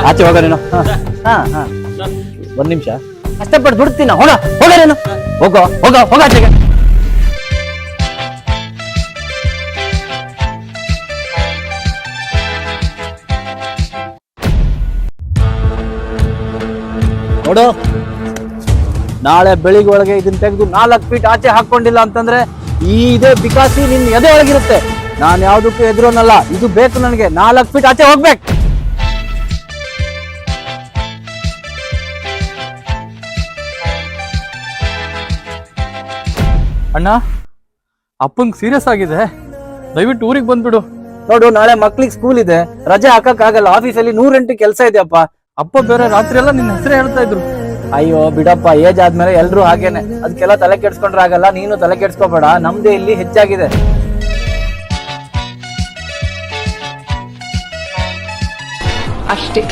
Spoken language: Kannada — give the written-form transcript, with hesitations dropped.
ಆಚೆ ಹೋಗ ನೀನು. ಒಂದ್ ನಿಮಿಷ ಕಷ್ಟಪಟ್ಟು ದುಡ್ತೀನ. ಹೋಗ ಹೋಗ ನೀನು, ಹೋಗೋ ಹೋಗ ಹೋಗ ಆಚೆಗೆ. ನೋಡು, ನಾಳೆ ಬೆಳಿಗ್ಗೆ ಒಳಗೆ ಇದನ್ನ ತೆಗೆದು 4 ಫೀಟ್ ಆಚೆ ಹಾಕೊಂಡಿಲ್ಲ ಅಂತಂದ್ರೆ ಇದೇ ಬಿಕಾಸಿ ನಿನ್ ಎದೆ ಒಳಗಿರುತ್ತೆ. ನಾನ್ ಯಾವ್ದಕ್ಕೂ ಎದುರೋನಲ್ಲ, ಇದು ಬೇಕು ನನಗೆ. 4 ಫೀಟ್ ಆಚೆ ಹೋಗ್ಬೇಕು. ಅಣ್ಣ, ಅಪ್ಪಂಗ್ ಸೀರಿಯಸ್ ಆಗಿದೆ, ದಯವಿಟ್ಟು ಊರಿಗೆ ಬಂದ್ಬಿಡು. ನೋಡು, ನಾಳೆ ಮಕ್ಳಿಗೆ ಸ್ಕೂಲ್ ಇದೆ, ರಜೆ ಹಾಕಕ್ ಆಗಲ್ಲ. ಆಫೀಸಲ್ಲಿ 100 ಕೆಲಸ ಇದೆಯಪ್ಪ. ಅಪ್ಪ ಬೇರೆ ರಾತ್ರಿ ಎಲ್ಲ ನಿನ್ನ ಹೆಸರೇ ಹೇಳ್ತಾ ಇದ್ರು. ಅಯ್ಯೋ ಬಿಡಪ್ಪ, ಏಜ್ ಆದ್ಮೇಲೆ ಎಲ್ರು ಹಾಗೇನೆ. ಅದಕ್ಕೆಲ್ಲ ತಲೆ ಕೆಡ್ಸ್ಕೊಂಡ್ರೆ ಆಗಲ್ಲ. ನೀನು ತಲೆ ಕೆಡ್ಸ್ಕೊಬೇಡ, ನಮ್ದೇ ಇಲ್ಲಿ ಹೆಚ್ಚಾಗಿದೆ. ಅಷ್ಟೇ.